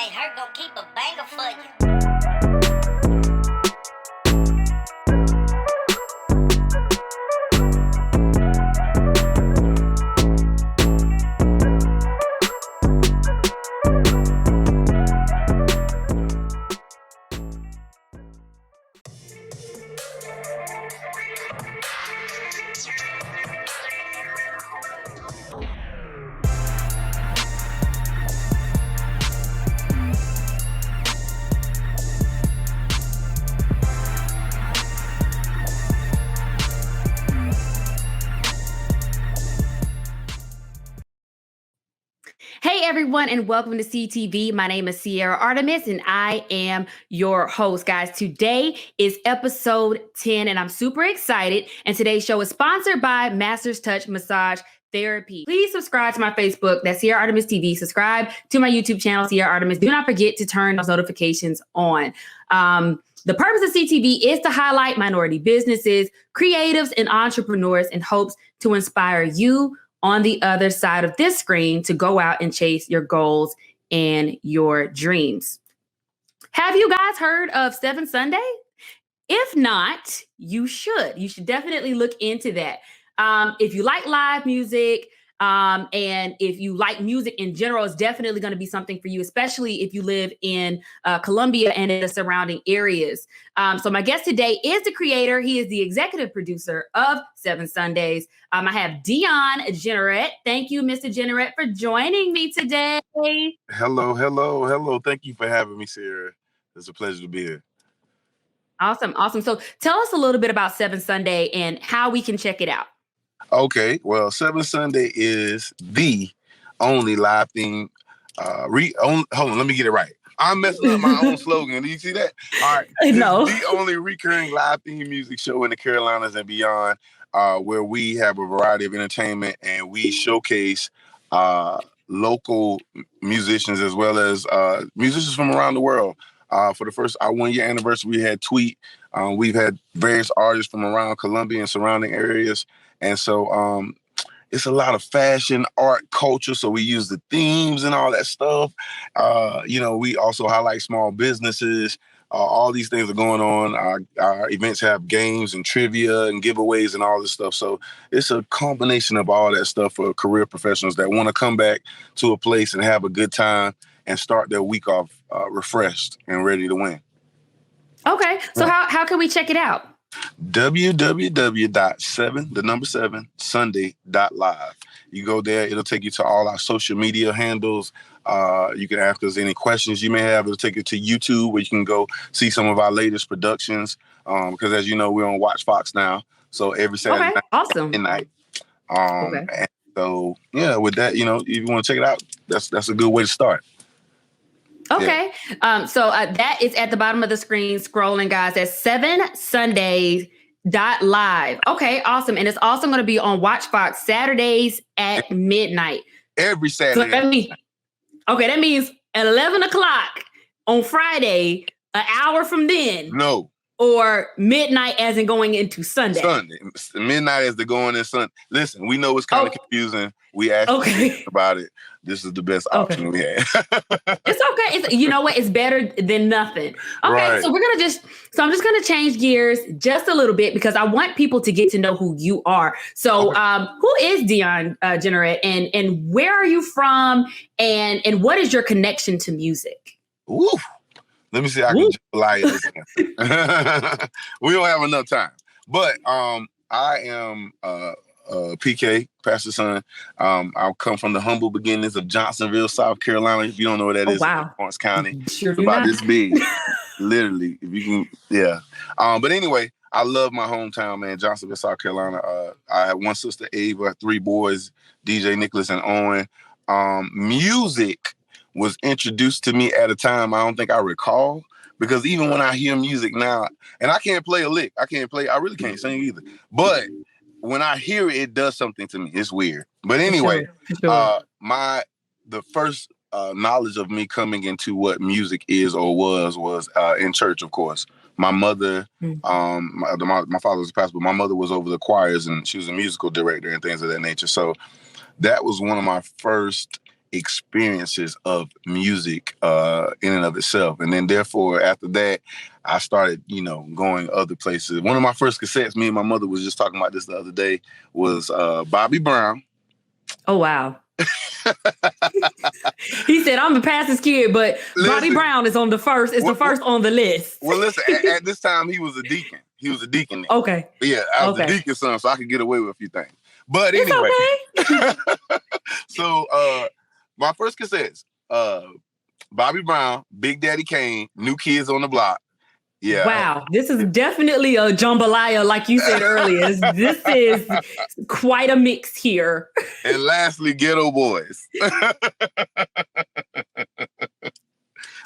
ain't hurt, gon' keep a banger for you. Hey everyone, and welcome to Sitv. My name is Sierra Artemis, and I am your host, guys. Today is episode 10, and I'm super excited. And today's show is sponsored by Masters Touch Massage Therapy. Please subscribe to my Facebook, that's Sierra Artemis TV. Subscribe to my YouTube channel, Sierra Artemis. Do not forget to turn those notifications on. The purpose of CTV is to highlight minority businesses, creatives, and entrepreneurs in hopes to inspire you on the other side of this screen to go out and chase your goals and your dreams. Have you guys heard of 7 Sunday? If not, you should. You should definitely look into that. If you like live music, and if you like music in general, it's definitely going to be something for you, especially if you live in Columbia and in the surrounding areas. So my guest today is the creator. He is the executive producer of 7 Sundays. I have Deon Generette. Thank you, Mr. Generette, for joining me today. Hello. Thank you for having me, Sarah. It's a pleasure to be here. Awesome. So tell us a little bit about 7 Sunday and how we can check it out. Okay, well, 7 Sunday is the only live theme. Hold on, let me get it right. I'm messing up my own slogan. Do you see that? All right. No. The only recurring live theme music show in the Carolinas and beyond, where we have a variety of entertainment and we showcase local musicians as well as musicians from around the world. For the first our 1 year anniversary, we had Tweet. We've had various artists from around Columbia and surrounding areas. And so it's a lot of fashion, art, culture. So we use the themes and all that stuff. We also highlight small businesses. All these things are going on. Our events have games and trivia and giveaways and all this stuff. So it's a combination of all that stuff for career professionals that want to come back to a place and have a good time and start their week off refreshed and ready to win. Okay. So how can we check it out? www.7sunday.live. You go there, it'll take you to all our social media handles. You can ask us any questions you may have. It'll take you to YouTube where you can go see some of our latest productions. Because as you know, we're on Watch Fox now. So every Saturday night, awesome. And so with that, if you want to check it out, that's a good way to start. Okay. Yeah. So that is at the bottom of the screen scrolling, guys. That's 7sundays.live. Okay, awesome. And it's also going to be on Watch Fox Saturdays at midnight. Every Saturday. So that means at 11 o'clock on Friday, an hour from then. No. Or midnight as in going into Sunday. Midnight as the going in Sunday. Listen, we know it's kind of confusing. We asked you about it. This is the best option we had. It's okay. You know what? It's better than nothing. Okay, right. So I'm just gonna change gears just a little bit because I want people to get to know who you are. So who is Deon Generette and where are you from and what is your connection to music? Ooh. Let me see. I can lie. We don't have enough time, but I am PK, pastor's son. I come from the humble beginnings of Johnsonville, South Carolina. If you don't know what that is, Lawrence County. Sure it's about this big, literally. If you can, yeah. But anyway, I love my hometown, man. Johnsonville, South Carolina. I have one sister, Ava, 3 boys, DJ, Nicholas, and Owen. Music was introduced to me at a time I don't think I recall, because even when I hear music now, and I can't play a lick, I really can't sing either. But when I hear it, it does something to me. It's weird. But anyway, the first knowledge of me coming into what music is or was in church, of course. My mother, my father was a pastor, but my mother was over the choirs and she was a musical director and things of that nature. So that was one of my first experiences of music in and of itself. And then therefore, after that, I started, going other places. One of my first cassettes, me and my mother was just talking about this the other day, was Bobby Brown. Oh, wow. He said, I'm the pastor's kid, but Bobby Brown is on the first. It's the first on the list. Well, listen, at this time, he was a deacon. He was a deacon then. Okay. Yeah, I was a deacon's son, so I could get away with a few things. But anyway. It's okay. So, my first cassettes, Bobby Brown, Big Daddy Kane, New Kids on the Block. Yeah. Wow. This is definitely a jambalaya, like you said earlier. This is quite a mix here. And lastly, Ghetto Boys.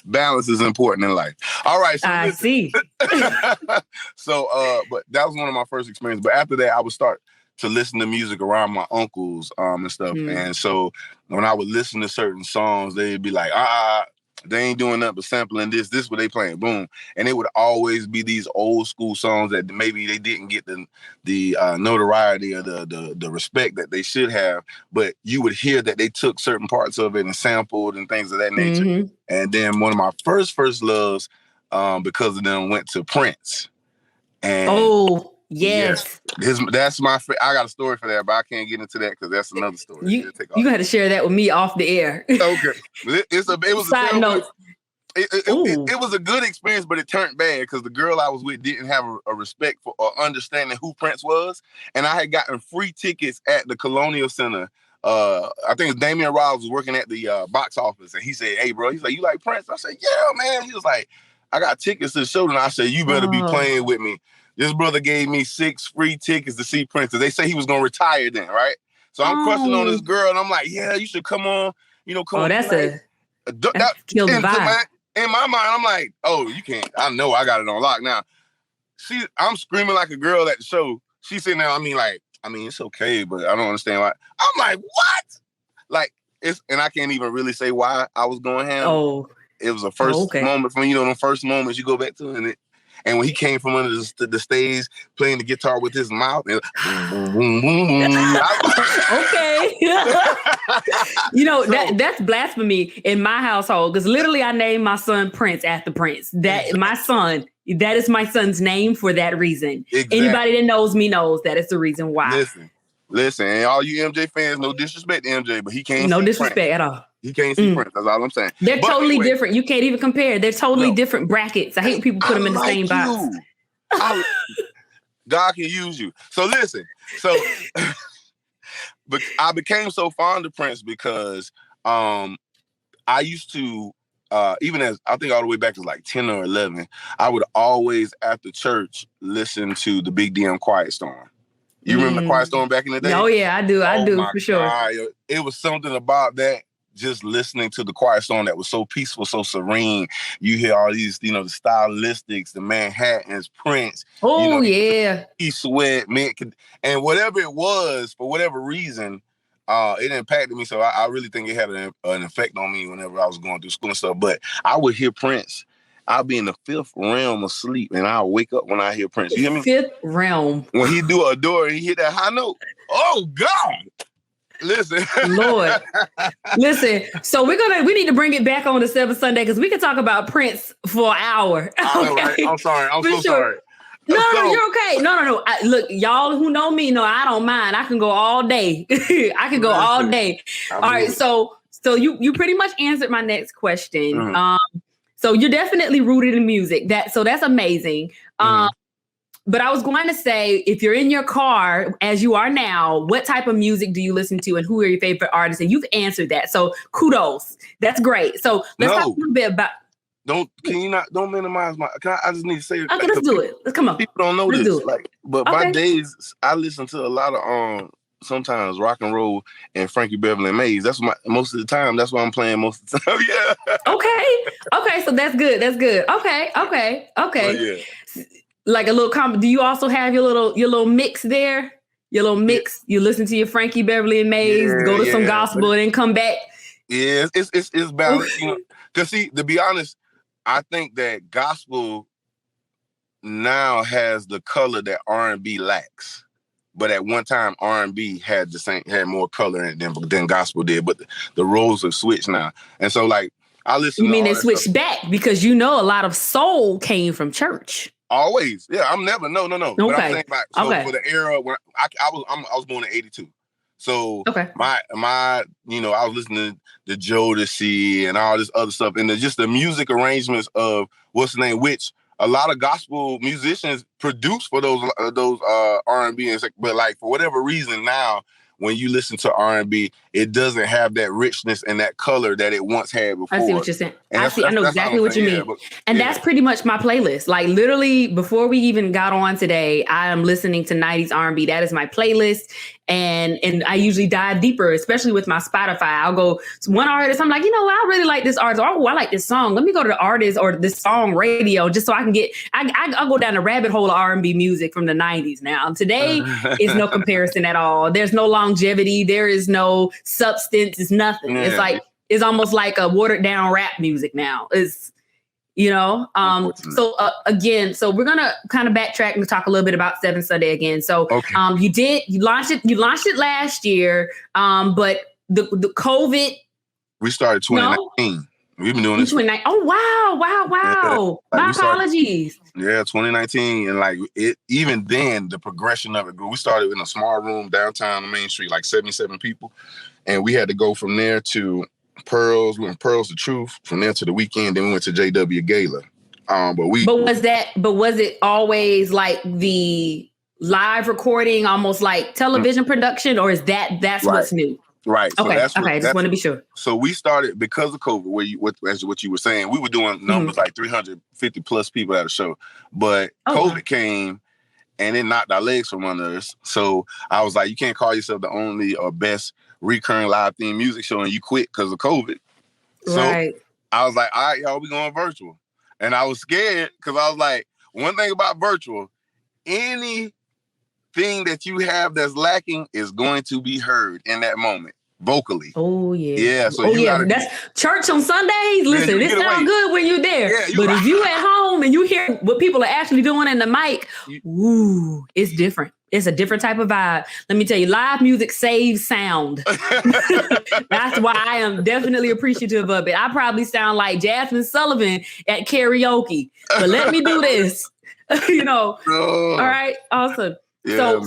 Balance is important in life. All right. So I see. So, but that was one of my first experiences. But after that, I would start to listen to music around my uncles and stuff. And so when I would listen to certain songs, they'd be like, they ain't doing nothing but sampling this what they playing, boom. And it would always be these old school songs that maybe they didn't get the notoriety or the respect that they should have, but you would hear that they took certain parts of it and sampled and things of that nature. And then one of my first loves, because of them, went to Prince. And yes. That's my I got a story for that, but I can't get into that because that's another story. You got to share that with me off the air. Okay. It was Side note. It was a good experience, but it turned bad because the girl I was with didn't have a respect for or understanding who Prince was. And I had gotten free tickets at the Colonial Center. I think Damian Ross was working at the box office, and he said, "Hey, bro," he's like, "You like Prince?" I said, "Yeah, man." He was like, "I got tickets to the show," and I said, "You better be playing with me." This brother gave me 6 free tickets to see Prince. They say he was gonna retire then, right? So I'm crushing on this girl, and I'm like, "Yeah, you should come on." Come on. That's killed the vibe. In my mind, I'm like, "Oh, you can't." I know I got it on lock now. I'm screaming like a girl at the show. She's sitting there. I mean, it's okay, but I don't understand why. I'm like, "What?" Like and I can't even really say why I was going ham. It was a first moment from the first moments you go back to, and when he came from under the stage playing the guitar with his mouth, and that's blasphemy in my household because literally I named my son Prince after Prince. That is my son's name for that reason. Exactly. Anybody that knows me knows that is the reason why. Listen, and all you MJ fans, no disrespect to MJ, but he can't. No disrespect Prince. At all. He can't see Prince. That's all I'm saying. They're totally different. You can't even compare. They're totally different brackets. I hate when people put them in the same box. God can use you. So listen. But I became so fond of Prince because I used to, even as I think all the way back to like 10 or 11, I would always after church listen to the Big Damn Quiet Storm. You remember the Quiet Storm back in the day? Oh yeah, I do. I do for sure. God. It was something about that. Just listening to the Quiet Storm that was so peaceful, so serene. You hear all these, the stylistics, the Manhattans, Prince. He Sweat, and whatever it was, for whatever reason, it impacted me. So I really think it had an effect on me whenever I was going through school and stuff. But I would hear Prince. I'll be in the 5th realm of sleep, and I'll wake up when I hear Prince. You hear me? 5th realm. When he do a door and he hit that high note. Oh God. Listen, Lord, listen. So we need to bring it back on the 7th Sunday because we can talk about Prince for an hour. Okay? I know, right? I'm sorry. I'm so sorry. No, you're okay. No. Look, y'all who know me know I don't mind. I can go all day. I can go all day. All right. So you pretty much answered my next question. So you're definitely rooted in music. That's amazing. But I was going to say, if you're in your car, as you are now, what type of music do you listen to and who are your favorite artists? And you've answered that. So kudos. That's great. So let's talk a little bit about... Don't minimize my... I just need to say... Okay, let's do it. Let's come on. People don't know this. My days, I listen to a lot of... sometimes rock and roll and Frankie Beverly and Maze. That's most of the time. That's why I'm playing most of the time. Yeah. Okay. So that's good. Okay. Oh, yeah. Like a little do you also have your little mix there? Your little mix. You listen to your Frankie Beverly and Maze, go to some gospel, and then come back. Yeah, it's balanced. Because see, to be honest, I think that gospel now has the color that R&B lacks. but at one time R&B had more color in it than gospel did. But the roles have switched now, and so like I listen. You mean to all they that switched stuff. back because a lot of soul came from church. Always, yeah. I'm never no. But I'm saying like for the era when I was born in '82, so my I was listening to Jodeci and all this other stuff, and just the music arrangements of what's the name, which a lot of gospel musicians produce for those R&B, and but like for whatever reason now, when you listen to R&B, it doesn't have that richness and that color that it once had before. I see what you're saying. I know exactly what you mean. And that's pretty much my playlist. Like literally before we even got on today, I am listening to 90s R&B. That is my playlist. And I usually dive deeper, especially with my Spotify. I'll go to one artist. I'm like, I really like this artist. Oh, I like this song. Let me go to the artist or this song radio just so I can I'll go down the rabbit hole of R&B music from the 90s now. Today is no comparison at all. There's no longevity. There is no substance. It's nothing. Yeah. It's almost like a watered down rap music now. It's, so we're going to kind of backtrack and talk a little bit about Seven Sunday again. So you launched it last year, but the COVID. We started 2019. No? We've been doing this. Oh, wow. Yeah. My apologies. 2019. And like even then the progression of it grew. We started in a small room downtown on Main Street, like 77 people. And we had to go from there to Pearls, we went Pearls to Truth, from there to the Weekend, then we went to JW Gala. But was it always like the live recording, almost like television production, or is that's right. What's new? Right. So okay. Just want to be sure. So we started because of COVID, as what you were saying, we were doing numbers like 350 plus people at a show, but COVID came and it knocked our legs from under us. So I was like, you can't call yourself the only or best recurring live theme music show and you quit because of COVID. So I was like, all right, y'all, we going virtual. And I was scared because I was like, one thing about virtual, anything that you have that's lacking is going to be heard in that moment vocally. Oh yeah. Yeah. So that's church on Sundays. Listen, it sounds good when you're there. Yeah, but if you at home and you hear what people are actually doing in the mic, it's different. It's a different type of vibe. Let me tell you, live music saves sound. That's why I am definitely appreciative of it. I probably sound like Jasmine Sullivan at karaoke, but let me do this. All right, awesome. Yeah,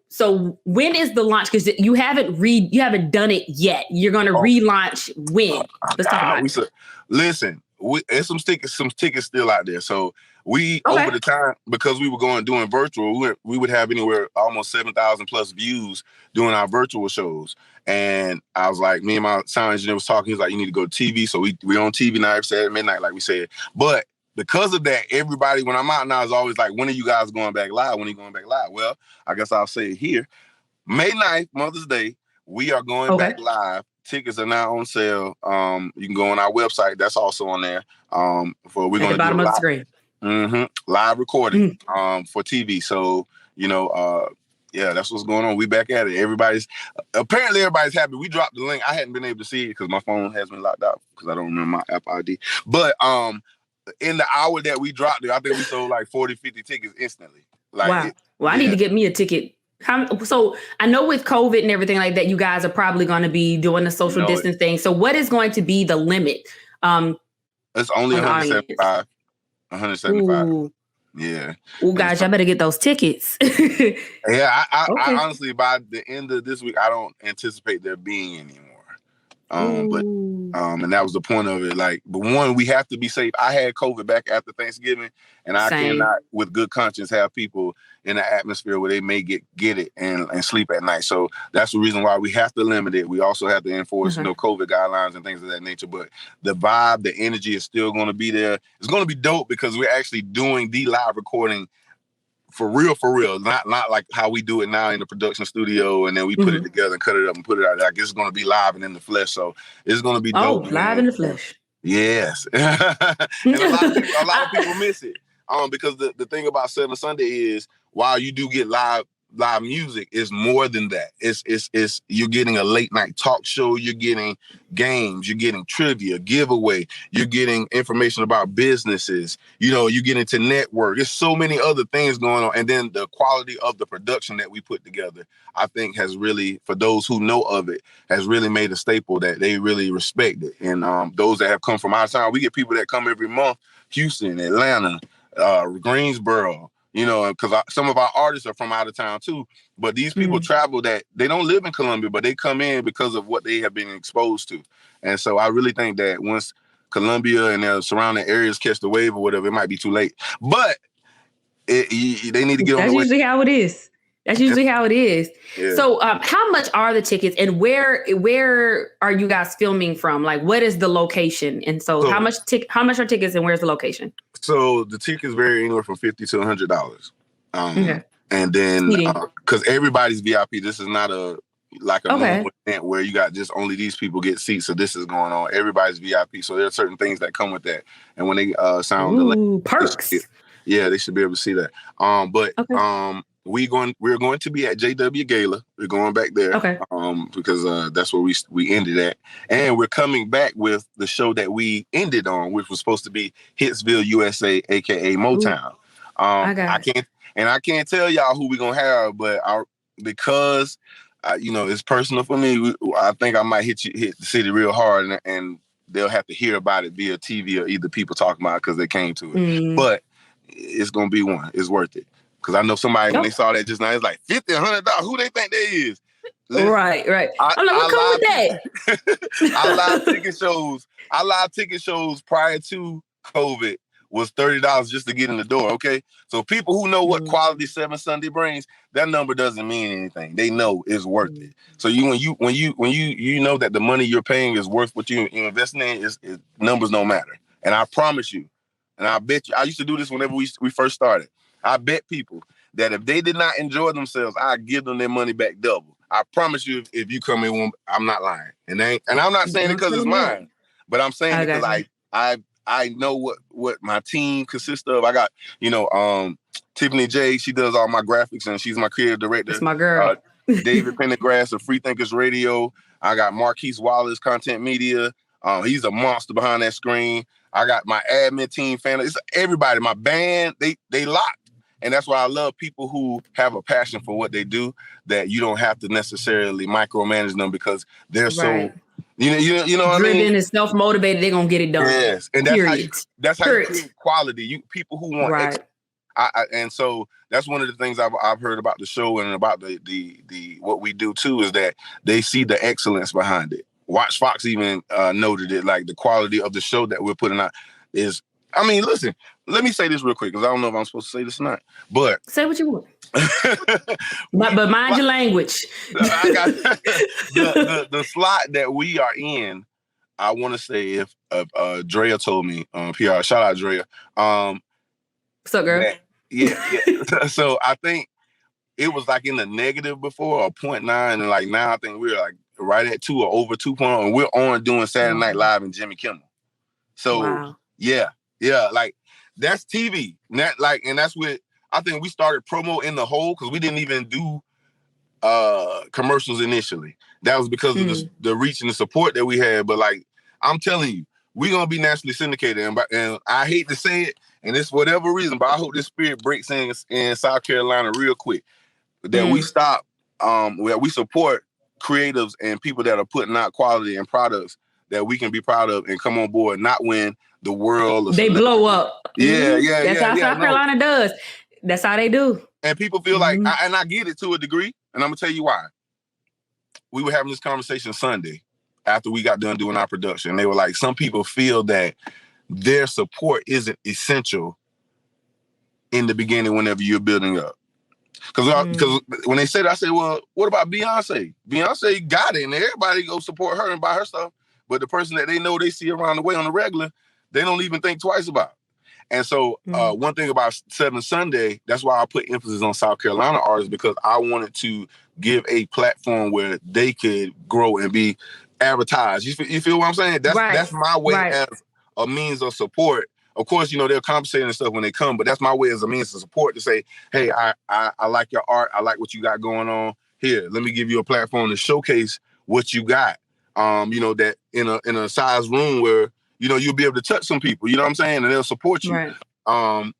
so when is the launch? Because you haven't done it yet. You're going to relaunch when? Let's talk about it. Listen, there's some tickets still out there. So we over the time, because we were doing virtual, we would have anywhere almost 7,000 plus views doing our virtual shows. And I was like, me and my sound engineer was talking. He's like, you need to go to TV. So we on TV now every Saturday midnight, like we said. But because of that, everybody, when I'm out now, is always like, when are you guys going back live? When are you going back live? Well, I guess I'll say it here. May 9th, Mother's Day, we are going back live. Tickets are now on sale. You can go on our website. That's also on there. We're going to do the bottom of the screen. Live recording for TV. So, that's what's going on. We back at it. Apparently everybody's happy. We dropped the link. I hadn't been able to see it because my phone has been locked out because I don't remember my app ID. But in the hour that we dropped it, I think we sold like 40, 50 tickets instantly. Wow. I need to get me a ticket. So I know with COVID and everything like that, you guys are probably going to be doing the social distance thing. So what is going to be the limit? It's only 175. 175. Ooh. Yeah. Oh, guys, y'all better get those tickets. Yeah, I honestly, by the end of this week, I don't anticipate there being any more. And that was the point of it. Like, but one, we have to be safe. I had COVID back after Thanksgiving, and I cannot, with good conscience, have people in an atmosphere where they may get it and sleep at night. So that's the reason why we have to limit it. We also have to enforce, COVID guidelines and things of that nature. But the vibe, the energy is still going to be there. It's going to be dope because we're actually doing the live recording for real. Not like how we do it now in the production studio and then we put it together and cut it up and put it out. Like, it's going to be live and in the flesh. So it's going to be dope. Live in the flesh. Yes. And a lot of people miss it. Because the thing about Seven Sunday is, while you do get live live music is more than that. It's you're getting a late night talk show, you're getting games, you're getting trivia, giveaway, you're getting information about businesses, you get into network. There's so many other things going on. And then the quality of the production that we put together, I think has really, for those who know of it, has really made a staple that they really respect it. And those that have come from outside, we get people that come every month, Houston, Atlanta, Greensboro, because some of our artists are from out of town too. But these people travel that they don't live in Columbia, but they come in because of what they have been exposed to. And so I really think that once Columbia and their surrounding areas catch the wave or whatever, it might be too late. But they need to get on the way. That's usually how it is. That's usually how it is. Yeah. So how much are the tickets, and where are you guys filming from? Like, what is the location? And so how much are tickets, and where's the location? So the tickets vary anywhere from $50 to $100. Okay. And then because everybody's VIP, this is not a normal event where you got just only these people get seats. So this is going on. Everybody's VIP. So there are certain things that come with that. And when they sound the perks. They should be able to see that. We're going to be at JW Gala. We're going back there. Okay. Because that's where we ended at. And we're coming back with the show that we ended on, which was supposed to be Hitsville, USA, aka Motown. I can't tell y'all who we're gonna have, but because it's personal for me. I think I might hit the city real hard, and they'll have to hear about it via TV or either people talking about it because they came to it. But it's gonna be one. It's worth it. Because I know somebody, when they saw that just now, it's like $50, $100. Who they think they is? Listen, right. I'm like, what come with that? Our live ticket shows prior to COVID was $30 just to get in the door. Okay, so people who know what quality 7 Sunday brings, that number doesn't mean anything. They know it's worth it. So when you know that the money you're paying is worth what you're investing in, numbers don't matter. And I promise you, and I bet you, I used to do this whenever we first started. I bet people that if they did not enjoy themselves, I'd give them their money back double. I promise you, if you come in, I'm not lying. And I'm not saying it because it's mine, but I'm saying it because I know what my team consists of. I got, Tiffany J, she does all my graphics and she's my creative director. That's my girl. David Pendergrass of Free Thinkers Radio. I got Marquise Wallace, Content Media. He's a monster behind that screen. I got my admin team, family. It's everybody. My band, they locked. And that's why I love people who have a passion for what they do, that you don't have to necessarily micromanage them because they're so, you know what I mean? Driven and self-motivated, they're going to get it done. Yes. And that's how you create quality. People who want and so that's one of the things I've heard about the show and about the what we do too, is that they see the excellence behind it. Watch Fox even noted it, like the quality of the show that we're putting out is, listen, let me say this real quick, because I don't know if I'm supposed to say this or not, but say what you want. but mind your language. I got the slot that we are in. I want to say if Drea told me, PR, shout out Drea. What's up, girl? Yeah. So I think it was like in the negative before, or 0.9, and like now I think we're like right at 2 or over 2.0, and we're on doing Saturday Night Live and Jimmy Kimmel. So yeah, like that's TV. And that's what I think we started promo in the hole, because we didn't even do commercials initially. That was because of the reach and the support that we had. But like I'm telling you, we're gonna be nationally syndicated, and I hate to say it, and it's for whatever reason, but I hope this spirit breaks in South Carolina real quick. That we stop, where we support creatives and people that are putting out quality and products that we can be proud of and come on board, not when the world they blow up. Yeah. That's how South Carolina does. That's how they do. And people feel like, and I get it to a degree, and I'm gonna tell you why. We were having this conversation Sunday after we got done doing our production. They were like, some people feel that their support isn't essential in the beginning whenever you're building up. Because when they said, I said, well, what about Beyonce? Beyonce got it, and everybody go support her and buy her stuff. But the person that they know they see around the way on the regular, they don't even think twice about it. And so one thing about 7 Sunday, that's why I put emphasis on South Carolina artists, because I wanted to give a platform where they could grow and be advertised. You feel what I'm saying? That's my way as a means of support. of course, they'll compensate and stuff when they come, but that's my way as a means of support to say, hey, I like your art. I like what you got going on. Here, let me give you a platform to showcase what you got. That in a size room where, you'll be able to touch some people, you know what I'm saying? And they'll support you. Right.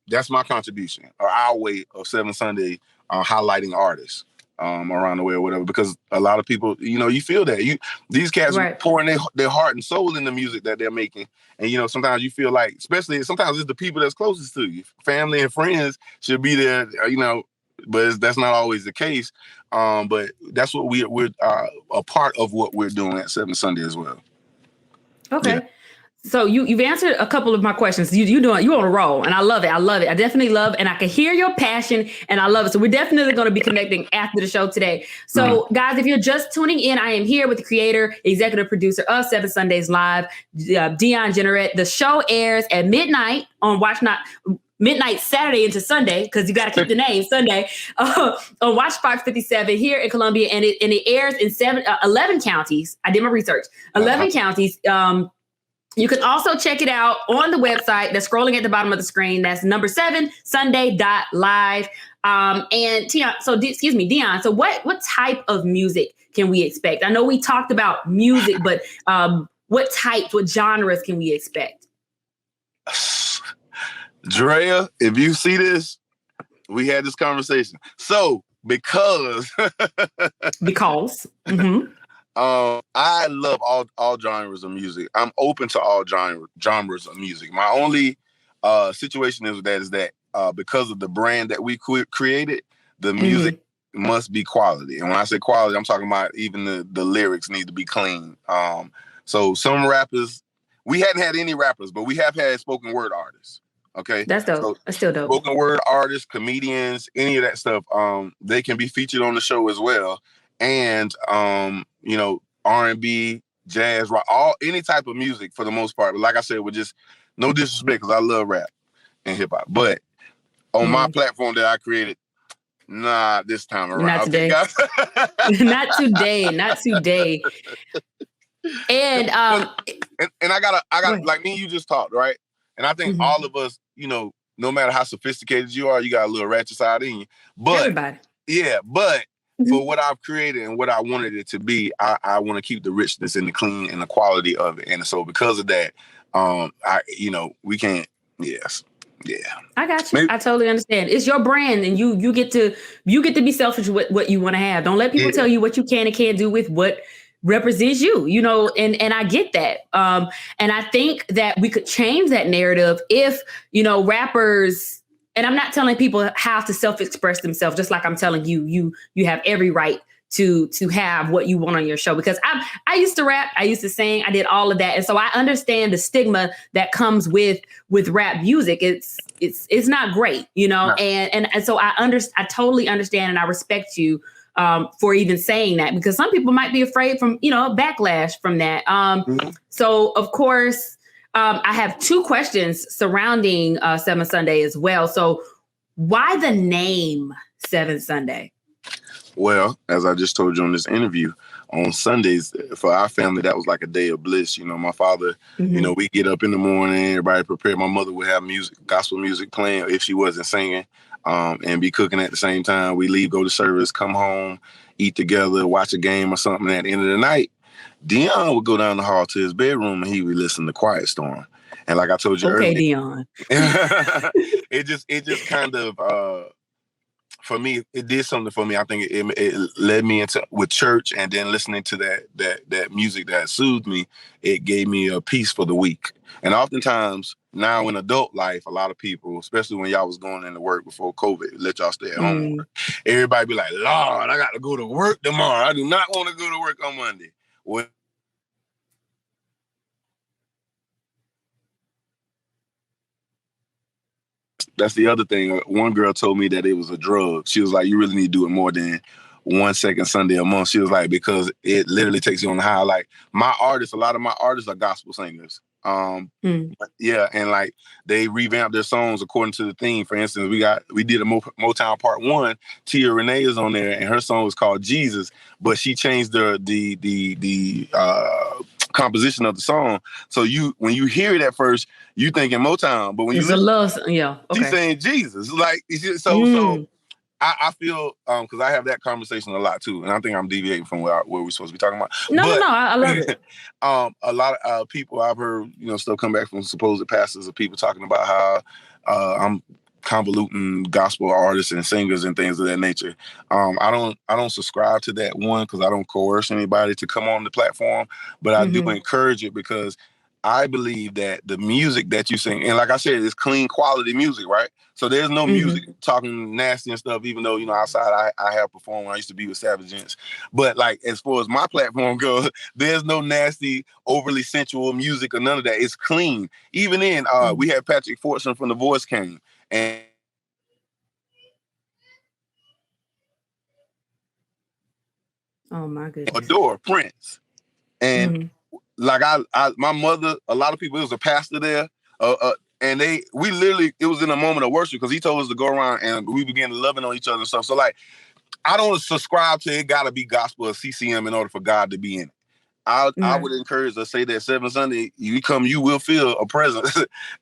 That's my contribution, or our way of 7 Sunday highlighting artists around the way or whatever, because a lot of people, you feel that these cats are pouring their heart and soul in the music that they're making. And, sometimes you feel like, especially sometimes it's the people that's closest to you, family and friends should be there, but that's not always the case. But that's what we're a part of what we're doing at 7 Sunday as well. Okay. Yeah. So you've answered a couple of my questions. You're on a roll, and I love it. I definitely love, and I can hear your passion, and I love it. So we're definitely going to be connecting after the show today. So guys, if you're just tuning in, I am here with the creator, executive producer of 7 Sundays Live, Deon Generette. The show airs at midnight on midnight Saturday into Sunday, because you got to keep the name Sunday, on Watch Fox 57 here in Columbia, and it airs in 11 counties. I did my research. 11 counties. You can also check it out on the website that's scrolling at the bottom of the screen. That's number 7sunday.live. And Deon, so what type of music can we expect? I know we talked about music, but what genres can we expect? Drea, if you see this, we had this conversation. So because I love all genres of music. I'm open to all genres of music. My only situation is that because of the brand that we created, the music must be quality. And when I say quality, I'm talking about even the lyrics need to be clean. So some rappers, we hadn't had any rappers, but we have had spoken word artists. Okay, that's dope. So, that's still dope. Spoken word artists, comedians, any of that stuff, they can be featured on the show as well. And R&B, jazz, rock, any type of music for the most part. But like I said, with just no disrespect, because I love rap and hip hop. But on my platform that I created, this time around. Not today. Not today. And I gotta like me and you just talked, right? And I think all of us, no matter how sophisticated you are, you got a little ratchet side in you. But everybody. Yeah, but for what I've created and what I wanted it to be, I want to keep the richness and the clean and the quality of it. And so because of that, we can't. Yes. Yeah. I got you. Maybe. I totally understand. It's your brand, and you get to be selfish with what you want to have. Don't let people tell you what you can and can't do with what represents you, and I get that. And I think that we could change that narrative if, rappers, and I'm not telling people how to self-express themselves, just like I'm telling you have every right to have what you want on your show, because I used to rap, I used to sing, I did all of that. And so I understand the stigma that comes with rap music. It's not great, No. And so I totally understand, and I respect you for even saying that, because some people might be afraid from, backlash from that. So of course, I have 2 questions surrounding 7 Sunday as well. So why the name 7 Sunday? Well, as I just told you in this interview, on Sundays for our family, that was like a day of bliss. My father, we get up in the morning, everybody prepared. My mother would have gospel music playing if she wasn't singing, and be cooking at the same time. We leave, go to service, come home, eat together, watch a game or something. At the end of the night, Deon would go down the hall to his bedroom and he would listen to Quiet Storm. And like I told you earlier, Deon. it just kind of, for me, it did something for me. I think it led me into with church, and then listening to that music that soothed me. It gave me a peace for the week. And oftentimes now in adult life, a lot of people, especially when y'all was going into work before COVID, let y'all stay at home. Everybody be like, Lord, I got to go to work tomorrow. I do not want to go to work on Monday. Well, that's the other thing. One girl told me that it was a drug. She was like, you really need to do it more than 1 second Sunday a month. She was like, because it literally takes you on the high. Like a lot of my artists are gospel singers. Yeah, and like they revamped their songs according to the theme. For instance, we did a Motown Part 1. Tia Renee is on there, and her song was called Jesus, but she changed the composition of the song. So when you hear it at first, you thinking Motown, but when it's you listen, she's saying Jesus. Like so. I feel because I have that conversation a lot too, and I think I'm deviating from where we're supposed to be talking about. No, I love it. A lot of people I've heard, stuff come back from supposed pastors of people talking about how I'm convoluting gospel artists and singers and things of that nature. I don't subscribe to that one because I don't coerce anybody to come on the platform, but I do encourage it because I believe that the music that you sing, and like I said, it's clean quality music, right? So there's no music talking nasty and stuff, even though, outside I have performed when I used to be with Savage Gents. But like, as far as my platform goes, there's no nasty, overly sensual music or none of that. It's clean. Even in, we had Patrick Fortune from The Voice came and oh my goodness. adore Prince. And like my mother, a lot of people, it was a pastor there, and it was in a moment of worship because he told us to go around and we began loving on each other and stuff. So like, I don't subscribe to it gotta be gospel or CCM in order for God to be in it. I would encourage to say that 7 Sunday, you will feel a presence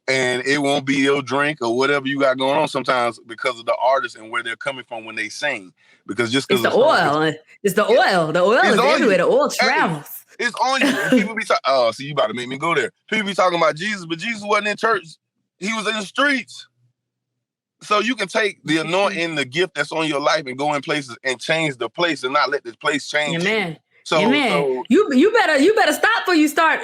and it won't be your drink or whatever you got going on sometimes because of the artist and where they're coming from when they sing. Because just because it's the oil. It's the oil. The oil is everywhere. The oil travels. Hey, it's on you. And people be talking, so you about to make me go there. People be talking about Jesus, but Jesus wasn't in church. He was in the streets. So you can take the anointing, the gift that's on your life and go in places and change the place and not let the place change. Amen. So, you better stop before you start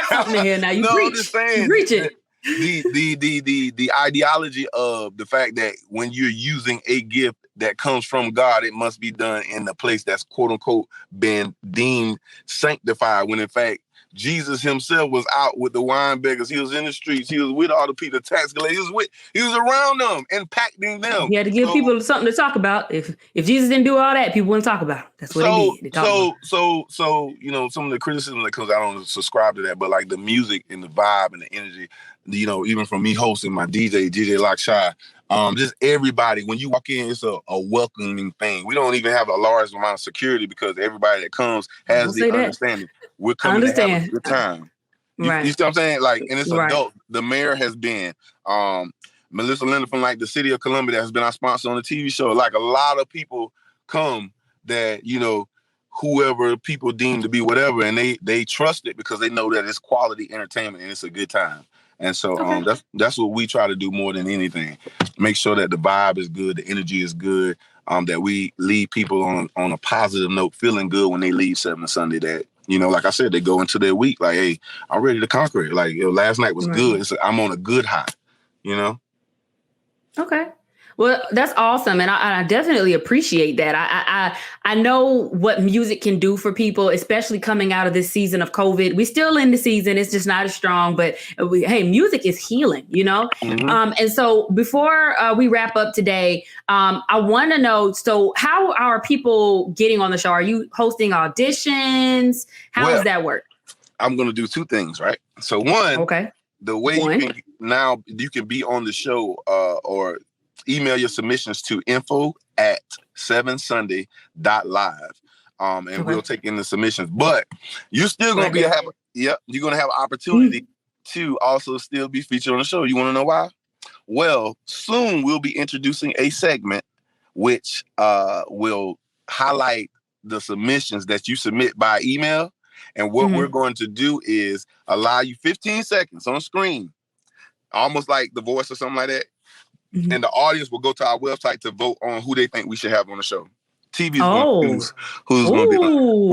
something here now. You preach. I'm just saying, you preach it. The ideology of the fact that when you're using a gift that comes from God, it must be done in the place that's quote unquote been deemed sanctified. When in fact, Jesus himself was out with the wine beggars. He was in the streets. He was with all the people, tax collectors. He was around them, impacting them. He had to give people something to talk about. If Jesus didn't do all that, people wouldn't talk about it. That's what he did. So some of the criticism that comes, I don't subscribe to that, but like the music and the vibe and the energy, even from me hosting my DJ Lock Shy, just everybody, when you walk in, it's a welcoming thing. We don't even have a large amount of security because everybody that comes has the understanding. We're coming to have a good time. Right. You see what I'm saying? Like, and it's adult. The mayor has been, Melissa Linda from like the city of Columbia that has been our sponsor on the TV show. Like a lot of people come that, whoever people deem to be whatever, and they trust it because they know that it's quality entertainment and it's a good time. And so that's what we try to do more than anything. Make sure that the vibe is good, the energy is good, that we leave people on a positive note, feeling good when they leave 7 Sunday, that, like I said, they go into their week like, hey, I'm ready to conquer it. Like, last night was good. I'm on a good high, Okay. Well, that's awesome. And I definitely appreciate that. I know what music can do for people, especially coming out of this season of COVID. We're still in the season. It's just not as strong, but music is healing, And so before we wrap up today, I want to know, so how are people getting on the show? Are you hosting auditions? How does that work? I'm going to do 2 things, right? So one, the way you can be on the show or email your submissions to info@7sunday.live. And we'll take in the submissions. But you're still going to you're going to have an opportunity to also still be featured on the show. You want to know why? Well, soon we'll be introducing a segment which will highlight the submissions that you submit by email. And what we're going to do is allow you 15 seconds on screen, almost like The Voice or something like that. And the audience will go to our website to vote on who they think we should have on the show. TV is going to choose who's going to be on.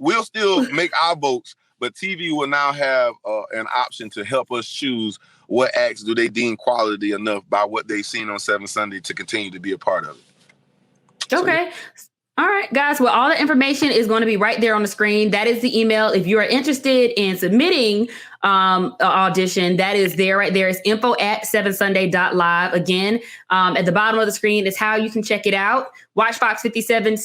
We'll still make our votes, but TV will now have an option to help us choose what acts do they deem quality enough by what they've seen on 7 Sunday to continue to be a part of it. Okay. All right, guys. Well, all the information is going to be right there on the screen. That is the email. If you are interested in submitting an audition, that is there right there. It's info@7sunday.live. Again, at the bottom of the screen is how you can check it out. Watch Fox 57,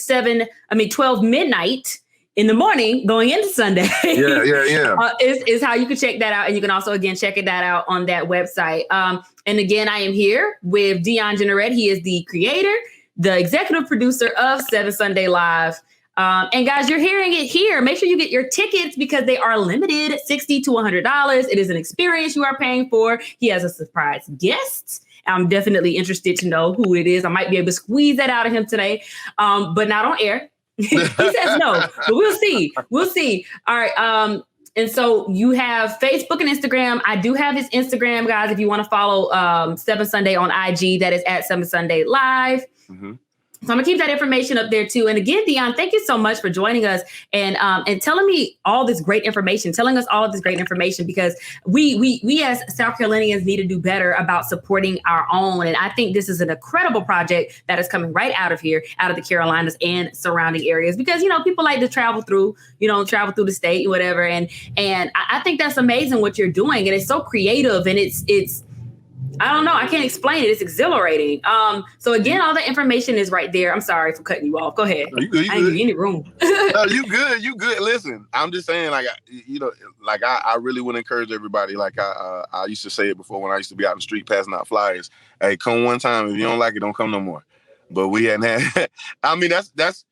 12 midnight in the morning going into Sunday. Yeah. Is how you can check that out. And you can also, again, check that out on that website. And again, I am here with Deon Generette. He is the creator, the executive producer of 7 Sunday Live. And guys, you're hearing it here. Make sure you get your tickets because they are limited, $60 to $100. It is an experience you are paying for. He has a surprise guest. I'm definitely interested to know who it is. I might be able to squeeze that out of him today, but not on air. He says no, but we'll see. We'll see. All right. And so you have Facebook and Instagram. I do have his Instagram, guys. If you want to follow 7 Sunday on IG, that is at 7 Sunday Live. Mm-hmm. So I'm gonna keep that information up there too. And again, Deon, thank you so much for joining us and telling me all this great information, telling us all of this great information, because we as South Carolinians need to do better about supporting our own. And I think this is an incredible project that is coming right out of here, out of the Carolinas and surrounding areas, because, you know, people like to travel through the state, whatever. And I think that's amazing what you're doing. And it's so creative, and it's I don't know. I can't explain it. It's exhilarating. So again, all the information is right there. I'm sorry for cutting you off. Go ahead. You good, I didn't give you any room. No, you good. You good. Listen, I'm just saying, like, I really would encourage everybody. Like I used to say it before when I used to be out in the street passing out flyers. Hey, come one time. If you don't like it, don't come no more. But we hadn't had. I mean, that's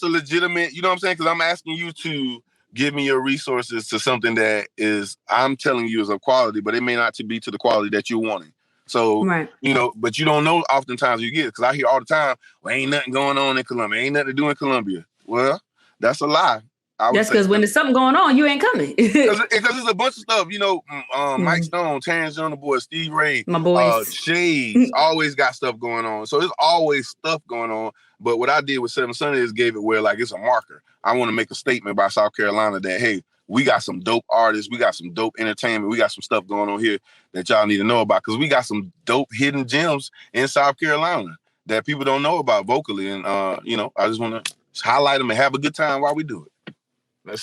a legitimate. You know what I'm saying? Because I'm asking you to give me your resources to something that is, I'm telling you, is of quality, but it may not be to the quality that you're wanting. So, right. You know, but you don't know oftentimes you get it, because I hear all the time, well, ain't nothing going on in Columbia. Ain't nothing to do in Columbia. Well, that's a lie. That's because when there's something going on, you ain't coming. Because there's a bunch of stuff, you know, Mike Stone, Terrence Young, the boy, Steve Ray, my boys. Shades, always got stuff going on. So there's always stuff going on. But what I did with 7 Sunday is gave it where, like, it's a marker. I want to make a statement about South Carolina that, hey, we got some dope artists. We got some dope entertainment. We got some stuff going on here that y'all need to know about, because we got some dope hidden gems in South Carolina that people don't know about vocally. And, you know, I just want to highlight them and have a good time while we do it.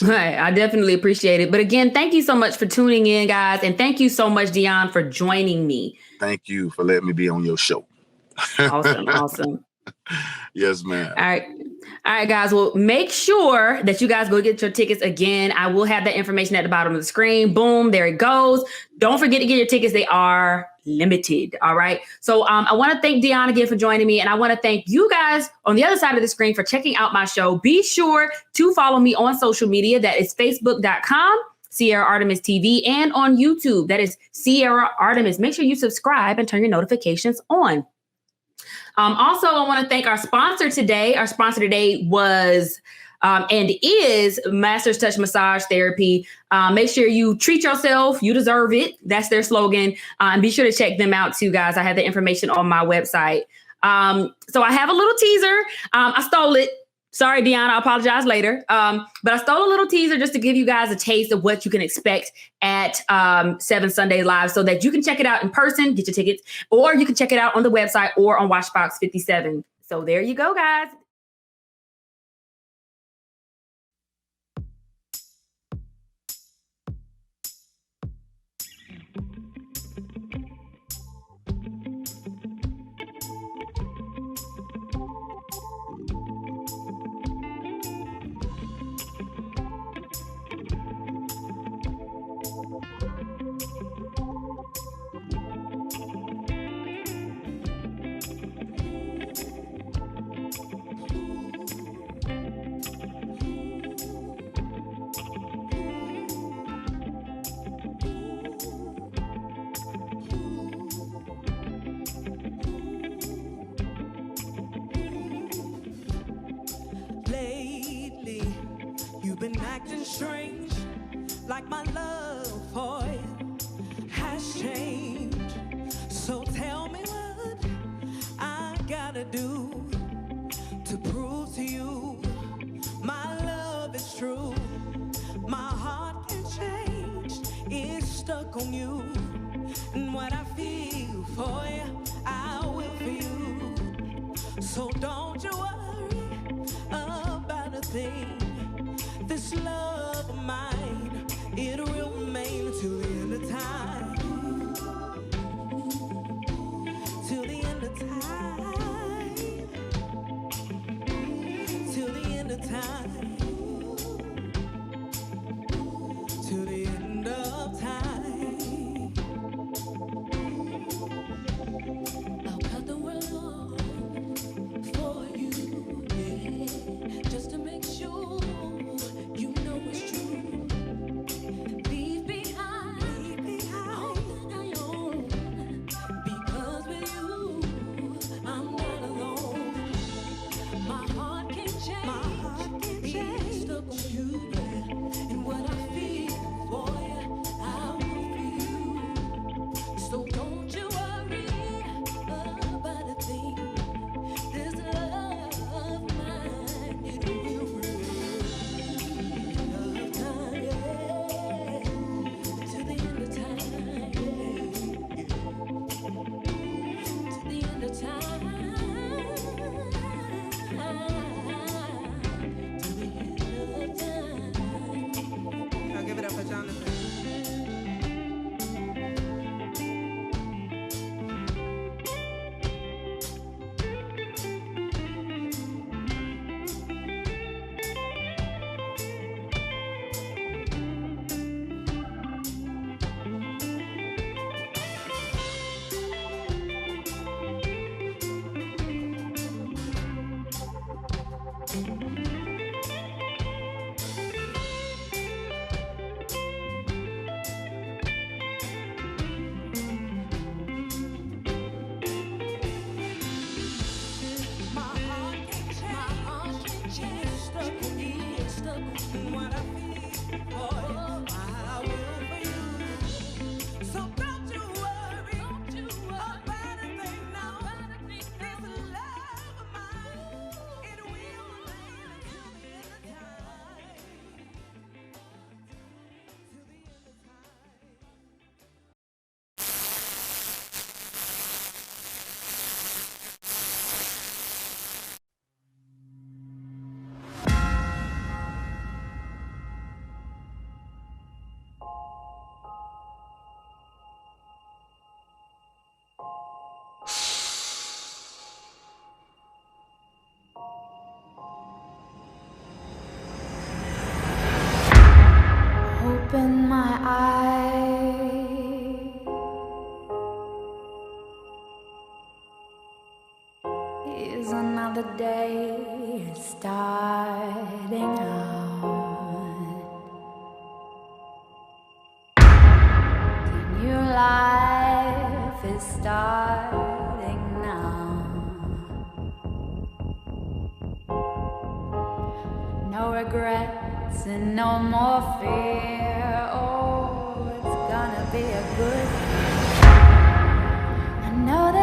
Right. I definitely appreciate it. But again, thank you so much for tuning in, guys. And thank you so much, Deon, for joining me. Thank you for letting me be on your show. Awesome. Yes, ma'am. All right, guys. Well, make sure that you guys go get your tickets again. I will have that information at the bottom of the screen. Boom, there it goes. Don't forget to get your tickets. They are limited. All right. So I want to thank Deon again for joining me. And I want to thank you guys on the other side of the screen for checking out my show. Be sure to follow me on social media. That is facebook.com. Sierra Artemis TV, and on YouTube. That is Sierra Artemis. Make sure you subscribe and turn your notifications on. Also, I want to thank our sponsor today. Our sponsor today was and is Master's Touch Massage Therapy. Make sure you treat yourself. You deserve it. That's their slogan. And be sure to check them out too, guys. I have the information on my website. So I have a little teaser. I stole it. Sorry, Deon, I'll apologize later. But I stole a little teaser just to give you guys a taste of what you can expect at 7 Sunday Live, so that you can check it out in person, get your tickets, or you can check it out on the website or on Watchbox 57. So there you go, guys. Strange, like my love for you has changed. So tell me what I gotta do to prove to you my love is true. My heart can change, it's stuck on you. And what I feel for you, I will for you. So don't you worry about a thing. This love of mine, it will remain till the end of time. Till the end of time. Till the end of time. Till the end of time. I'll cut the world off for you, yeah, just to make is another day starting out. The new life is starting now. No regrets and no more fear. Oh, it's gonna be a good year. I know that